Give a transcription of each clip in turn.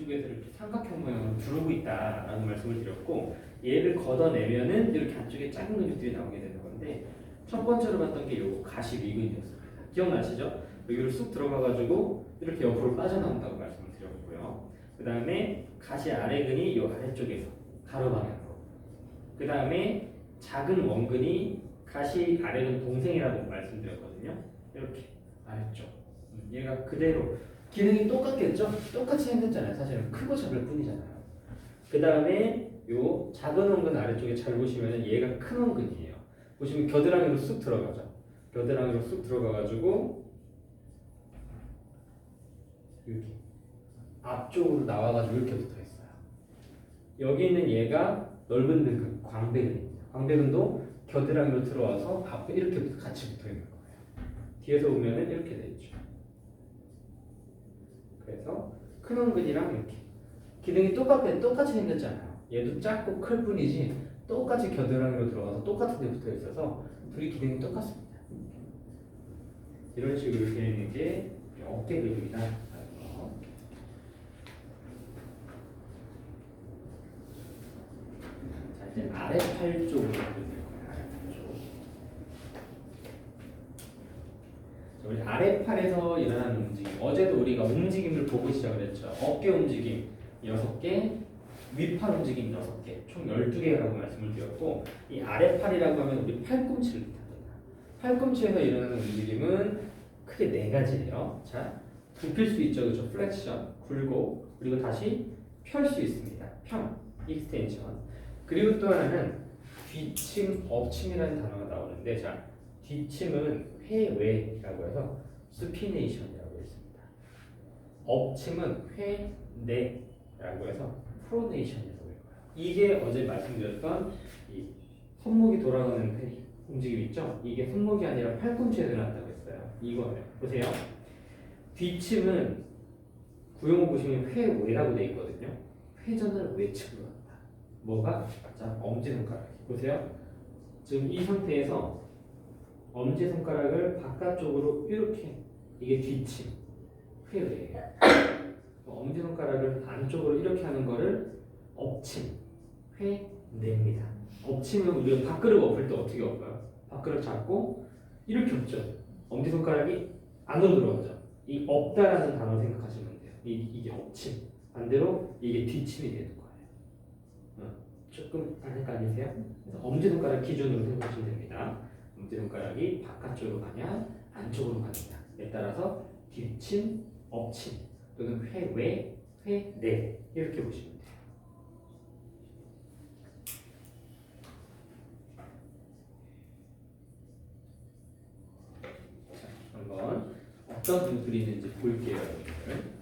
이쪽에서 이렇게 삼각형 모양으로 두르고 있다라는 말씀을 드렸고, 얘를 걷어내면은 이렇게 안쪽에 작은 근육들이 나오게 되는 건데, 첫 번째로 봤던 게 요 가시 미근이었습니다. 기억나시죠? 여기로 쑥 들어가가지고 이렇게 옆으로 빠져나온다고 말씀을 드렸고요. 그 다음에 가시 아래근이 이 아래쪽에서 가로 방향으로. 그 다음에 작은 원근이 가시 아래근 동생이라고 말씀드렸거든요. 이렇게 아래쪽. 얘가 그대로 기능이 똑같겠죠? 똑같이 생겼잖아요. 사실은 크고 작을 뿐이잖아요. 그 다음에 요 작은 원근 아래쪽에 잘 보시면 얘가 큰 원근이에요. 보시면 겨드랑이로 쑥 들어가죠. 겨드랑이로 쑥 들어가가지고 여기 앞쪽으로 나와가지고 이렇게 붙어 있어요. 여기 있는 얘가 넓은 등근, 광배근입니다. 광배근도 겨드랑이로 들어와서 앞에 이렇게 같이 붙어 있는 거예요. 뒤에서 보면은 이렇게 돼 있죠. 그래서 큰 원근이랑 이렇게 기능이 똑같이 생겼잖아요. 얘도 작고 클 뿐이지 똑같이 겨드랑이로 들어가서 똑같은 데 붙어 있어서 둘이 기능이 똑같습니다. 이런 식으로 되어 있는 게 어깨 근육이다. 자, 이제 아래팔 쪽으로 볼 거예요. 아래팔 쪽. 자, 우리 아래팔에서 일어나는 움직임. 어제도 우리가 움직임을 보고 시작을 했죠. 어깨 움직임 6개, 윗팔 움직임 6개, 총 12개라고 말씀을 드렸고, 이 아래팔이라고 하면 우리 팔꿈치를 뜻합니다. 팔꿈치에서 일어나는 움직임은 크게 4가지예요. 자, 굽힐 수 있죠. 그렇죠? 플렉션, 굴고, 그리고 다시 펼 수 있습니다. 펴, 익스텐션. 그리고 또 하나는 뒤침, 엎침이라는 단어가 나오는데, 자, 뒤침은 회외라고 해서 스피네이션이라고 있습니다. 엎침은 회내라고 해서 프로네이션이라고 해요. 이게 어제 말씀드렸던 이 손목이 돌아가는 움직임 있죠? 이게 손목이 아니라 팔꿈치에 들어간다고 했어요. 이거예요. 보세요. 뒤침은 구용어 보시면 회외라고 되어 있거든요. 회전을 외측으로 한다. 뭐가? 자, 엄지손가락. 보세요. 지금 이 상태에서 엄지손가락을 바깥쪽으로 이렇게, 이게 뒤침, 회외예요. 엄지손가락을 안쪽으로 이렇게 하는 거를 엎침, 회내입니다. 엎침은 우리가 밥그릇 엎을 때 어떻게 엎어요? 밥그릇 잡고 이렇게 엎죠. 엄지손가락이 안으로 들어가죠. 이 엎다라는 단어 생각하시면 돼요. 이게 엎침. 반대로 이게 뒤침이 되는 거예요. 조금 헷갈리세요? 그래서 엄지손가락 기준으로 생각하시면 됩니다. 엄지손가락이 바깥쪽으로 가냐 안쪽으로 가느냐에 따라서 뒤침, 엎침 또는 회외, 회내 이렇게 보시면 돼요. 자, 한번 어떤 근육들이 있는지 볼게요, 여러분들.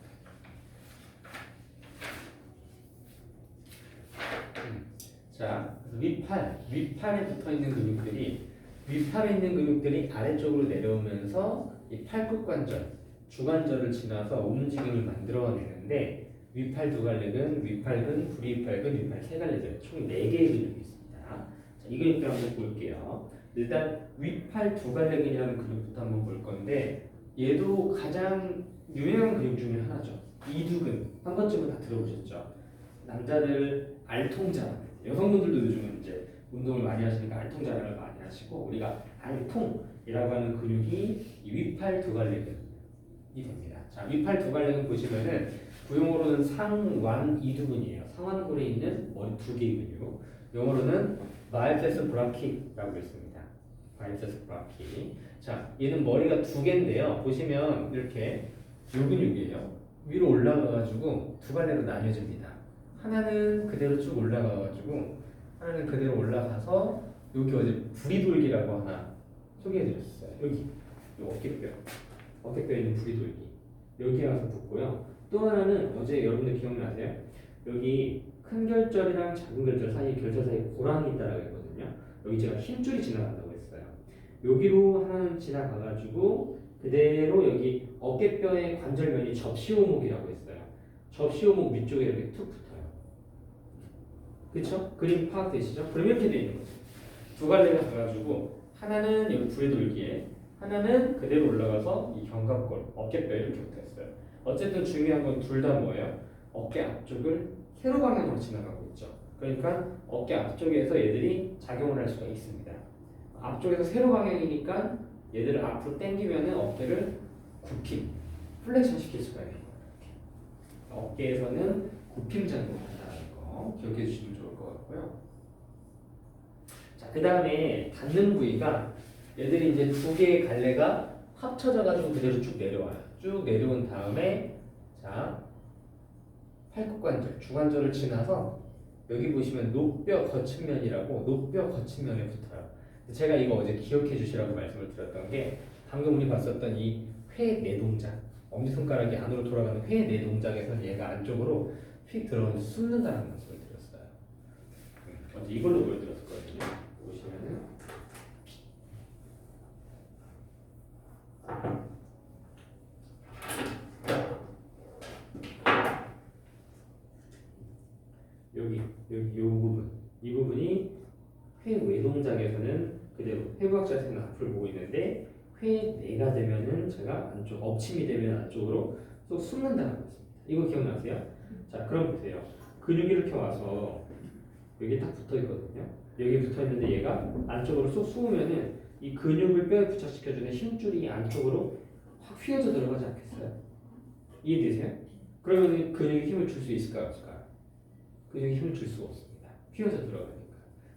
자, 윗팔에 붙어 있는 근육들이, 윗팔에 있는 근육들이 아래쪽으로 내려오면서 이 팔끝관절, 주관절을 지나서 움직임을 만들어내는데, 윗팔 두갈래근, 윗팔근, 부리윗팔근, 윗팔 세갈래근 총 4개의 근육이 있습니다. 자, 이 근육들 한번 볼게요. 일단 윗팔 두갈래근이라는 근육부터 한번 볼 건데, 얘도 가장 유명한 근육 중에 하나죠. 이두근 한 번쯤은 다 들어보셨죠? 남자들 알통자랑, 여성분들도 요즘은 이제 운동을 많이 하시니까 알통자랑을 많이 하시고, 우리가 알통이라고 하는 근육이 이 윗팔 두갈래근이 됩니다. 자, 윗팔 두갈래근 보시면은 구용어로는 상완 이두근이에요. 상완골에 있는 머리 2개의 근육. 영어로는 바이셉스 브라키라고 있습니다. 바이셉스 브라키. 자, 얘는 머리가 2개인데요. 보시면 이렇게 요 근육이에요. 위로 올라가가지고 2갈래로 나뉘어집니다. 하나는 그대로 쭉 올라가가지고, 하나는 그대로 올라가서, 여기 어제 부리돌기라고 하나 소개해드렸어요. 여기 요 어깨뼈에 있는 부리돌기 여기에 와서 붙고요. 또 하나는 어제 여러분들 기억나세요? 여기 큰 결절이랑 작은 결절 사이에, 결절 사이에 고랑이 있다라고 했거든요. 여기 제가 힘줄이 지나간다고 했어요. 여기로 하나는 지나가가지고 그대로 여기 어깨뼈의 관절면이 접시오목이라고 했어요. 접시오목 위쪽에 이렇게 툭 붙어요. 그쵸? 그림 파악되시죠? 그럼 이렇게 돼 있는 거죠. 2갈래가 가가지고 하나는 여기 부리돌기에, 하나는 그대로 올라가서 이 견갑골, 어깨뼈에 이렇게 붙어 있어요. 어쨌든 중요한 건 둘 다 뭐예요? 어깨 앞쪽을 세로 방향으로 지나가고 있죠. 그러니까 어깨 앞쪽에서 얘들이 작용을 할 수가 있습니다. 앞쪽에서 세로 방향이니까 얘들을 앞으로 당기면은 어깨를 굽힘, 플렉션 시킬 수가 있는 거예요. 어깨에서는 굽힘 작용을 한다는 거 기억해 주시면 좋을 것 같고요. 자, 그 다음에 닿는 부위가 얘들이 이제 두 개의 갈래가 합쳐져 가지고 그대로 쭉 내려와요. 쭉 내려온 다음에 자 팔굽관절, 주관절을 지나서 여기 보시면 노뼈 거친면이라고 노뼈 거친면에 붙어요. 제가 이거 어제 기억해 주시라고 말씀을 드렸던 게 방금 우리 봤었던 이 회 내동작, 엄지손가락이 안으로 돌아가는 회 내동작에서 얘가 안쪽으로 휙 들어가서 숨는다는 말씀을 드렸어요. 어제 이걸로 보여드렸었거든요. 보시면은 여기 요 부분, 이 부분이 회 외동작에서는 그대로 회부각 자세는 앞을 보고 있는데 회 내가 되면은 제가 안쪽 엎침이 되면 안쪽으로 쏙 숨는다는 거습니다. 이거 기억나세요? 자, 그럼 보세요. 근육이 이렇게 와서 여기 딱 붙어 있거든요. 여기 붙어 있는데 얘가 안쪽으로 쏙 숨으면은 이 근육을 뼈에 부착시켜주는 힘줄이 안쪽으로 확 휘어져 들어가지 않겠어요? 이해되세요? 그러면 근육이 힘을 줄 수 있을까요? 없을까요? 근육이 힘을 줄 수가 없습니다. 휘어져 들어가니까.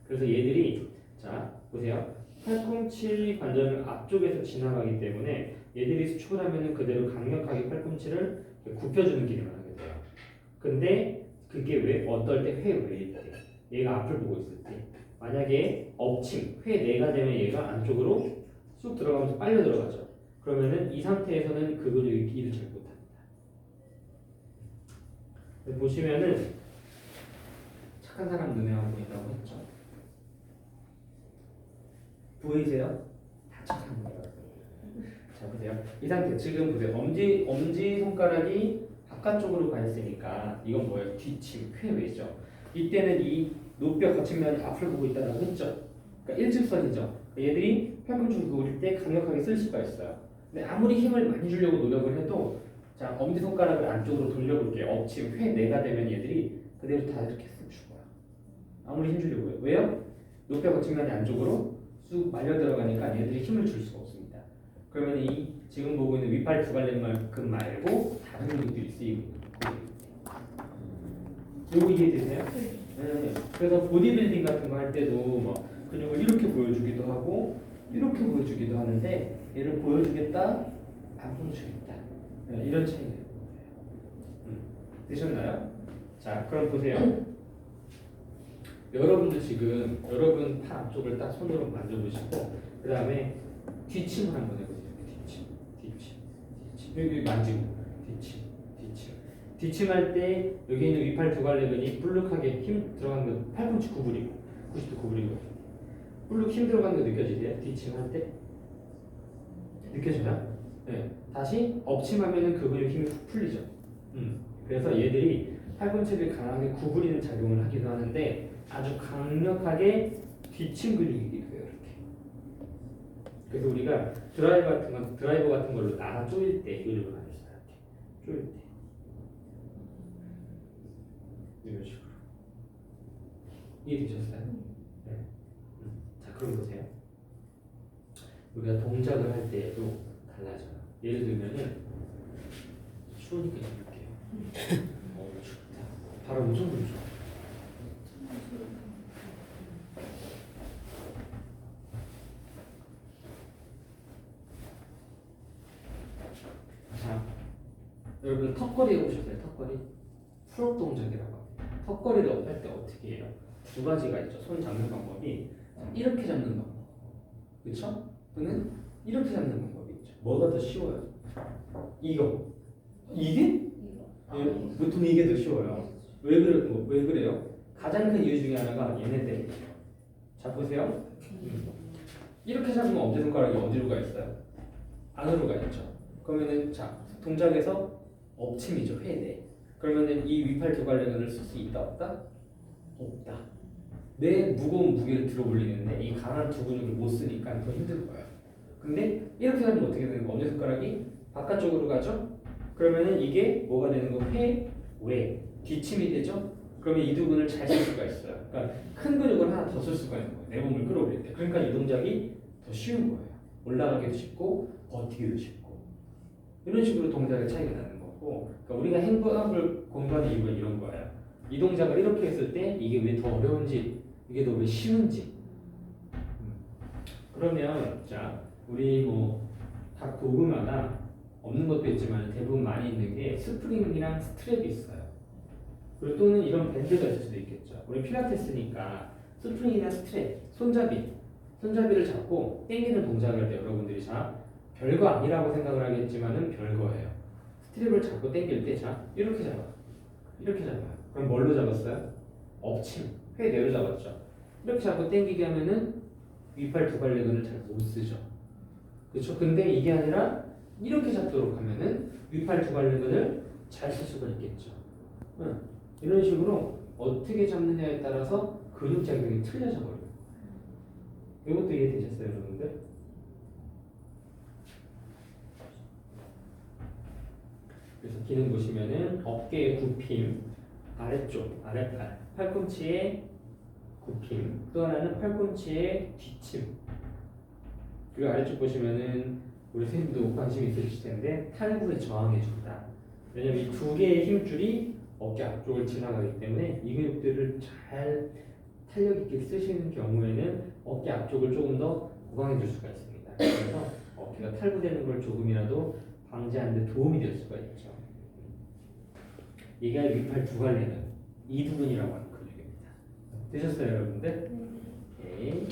그래서 얘들이 자 보세요. 팔꿈치 관절 앞쪽에서 지나가기 때문에 얘들이 수축을 하면은 그대로 강력하게 팔꿈치를 굽혀주는 기능을 하게 돼요. 근데 그게 왜 어떨 때 회 외일 때 얘가 앞을 보고 있을 때 만약에 엎침 회 내가 되면 얘가 안쪽으로 쑥 들어가면서 빨려 들어가죠. 그러면은 이 상태에서는 그 근육이 일을 잘 못합니다. 보시면은 착한 사람 눈에 안 보인다고 했죠. 보이세요? 다 착한 거예요. 자 보세요. 이 상태 지금 보세요. 엄지 손가락이 바깥쪽으로 가 있으니까 이건 뭐예요? 뒤침, 쾌외죠. 이때는 이 노뼈 거친면이 앞을 보고 있다고 했죠. 그러니까 일직선이죠. 얘들이 팔꿈치를 구부릴 때 강력하게 쓸 수가 있어요. 근데 아무리 힘을 많이 주려고 노력을 해도 자 엄지 손가락을 안쪽으로 돌려볼게요. 엎침, 회 내가 되면 얘들이 그대로 다 이렇게 쓱 죽어요. 아무리 힘 주려고 해요. 왜요? 노뼈 거친면이 안쪽으로 쑥 말려 들어가니까 얘들이 힘을 줄 수가 없습니다. 그러면 이 지금 보고 있는 윗팔 두 갈래만큼 말고 다른 근육들이 쓰이고 요거 이해되세요? 네. 그래서 보디빌딩 같은 거 할 때도 뭐 근육을 이렇게 보여주기도 하고 이렇게 보여주기도 하는데 얘를 보여주겠다, 안 보여주겠다 네, 이런 차이가 있는 거예요. 되셨나요? 자 그럼 보세요. 여러분도 지금 여러분 팔 앞쪽을 딱 손으로 만져보시고 그 다음에 뒤침을 한번 해보세요. 뒤침 여기 만지고 뒤침할 때 여기 있는 위팔 두 갈래근이 불룩하게 힘 들어간 거 팔꿈치 구부리고 90도 구부리고 불룩 힘 들어간 거 느껴지세요? 뒤침할 때 느껴져요? 네. 다시 엎침하면은 그 근육 힘이 훅 풀리죠. 그래서 얘들이 팔꿈치를 강하게 구부리는 작용을 하기도 하는데 아주 강력하게 뒤침 근육이기도 해요. 이렇게. 그래서 우리가 드라이버 같은 걸로 나가 조일 때 근육을 많이 써요. 조일 때 이런 식으로 이해되셨어요? 네. 자 그럼 보세요. 우리가 동작을 할 때에도 달라져요. 예를 들면은 추우니까 입을게요. 춥다. 바로 엄청 불죠. 자, 여러분 턱걸이 해보셨어요? 턱걸이? 풀업 동작이라고 합니다. 턱걸이를 할 때 어떻게 해요? 두 가지가 있죠. 손 잡는 방법이 이렇게 잡는 방법, 그렇죠? 또는 이렇게 잡는 방법이 있죠. 뭐가 더 쉬워요? 이거. 이게? 예, 보통 이게 더 쉬워요. 왜 그래요? 가장 큰 이유 중에 하나가 얘네들이에요. 자 보세요. 이렇게 잡으면 엄지손가락이 어디로 가 있어요? 안으로 가 있죠. 그러면은 자 동작에서 엎침이죠. 회내. 그러면은 이 위팔 두 갈래근을 쓸 수 있다 없다? 없다. 내 무거운 무게를 들어 올리는데 이 강한 두 근육을 못 쓰니까 더 힘든 거예요. 근데 이렇게 하면 어떻게 되는 거? 엄지손가락이 바깥쪽으로 가죠? 그러면은 이게 뭐가 되는 거? 회, 외. 뒷침이 되죠? 그러면 이두근을 잘 쓸 수가 있어요. 그러니까 큰 근육을 하나 더 쓸 수가 있는 거예요. 내 몸을 끌어올릴 때. 그러니까 이 동작이 더 쉬운 거예요. 올라가기도 쉽고 버티기도 쉽고 이런 식으로 동작의 차이가 나는 거고. 그러니까 우리가 행복을 공부하는 이유가 이런 거예요. 이 동작을 이렇게 했을 때 이게 왜 더 어려운지, 이게 더 왜 쉬운지. 그러면 자 우리 뭐 각 도구마다 없는 것도 있지만 대부분 많이 있는 게 스프링이랑 스트랩이 있어요. 그리고 또는 이런 밴드가 있을 수도 있겠죠. 우리 필라테스니까 스프링이나 스트랩, 손잡이를 잡고 당기는 동작을 할 때 여러분들이 자 별거 아니라고 생각을 하겠지만은 별거예요. 스트랩을 잡고 당길 때 자 이렇게 잡아, 이렇게 잡아요. 그럼 뭘로 잡았어요? 엎침, 회 내로 잡았죠. 이렇게 잡고 당기게 하면은 윗팔 두갈래근을 잘 못 쓰죠. 그렇죠? 근데 이게 아니라 이렇게 잡도록 하면은 윗팔 두갈래근을 잘 쓸 수가 있겠죠. 응. 이런 식으로 어떻게 잡느냐에 따라서 근육 작용이 틀려져 버려요. 이것도 이해되셨어요, 여러분들? 그래서 기능 보시면은 어깨의 굽힘, 아래쪽, 아래팔, 팔꿈치의 굽힘, 또 하나는 팔꿈치의 뒤침. 그리고 아래쪽 보시면은 우리 선생님도 관심 있으실 텐데 탈구에 저항해준다. 왜냐면 이 두 개의 힘줄이 어깨 앞쪽을 지나가기 때문에 이 근육들을 잘 탄력 있게 쓰시는 경우에는 어깨 앞쪽을 조금 더 보강해 줄 수가 있습니다. 그래서 어깨가 탈구되는 걸 조금이라도 방지하는 데 도움이 될 수가 있죠. 이게 윗팔 두갈래근 이두근이라고 하는 근육입니다. 되셨어요, 여러분들? 네.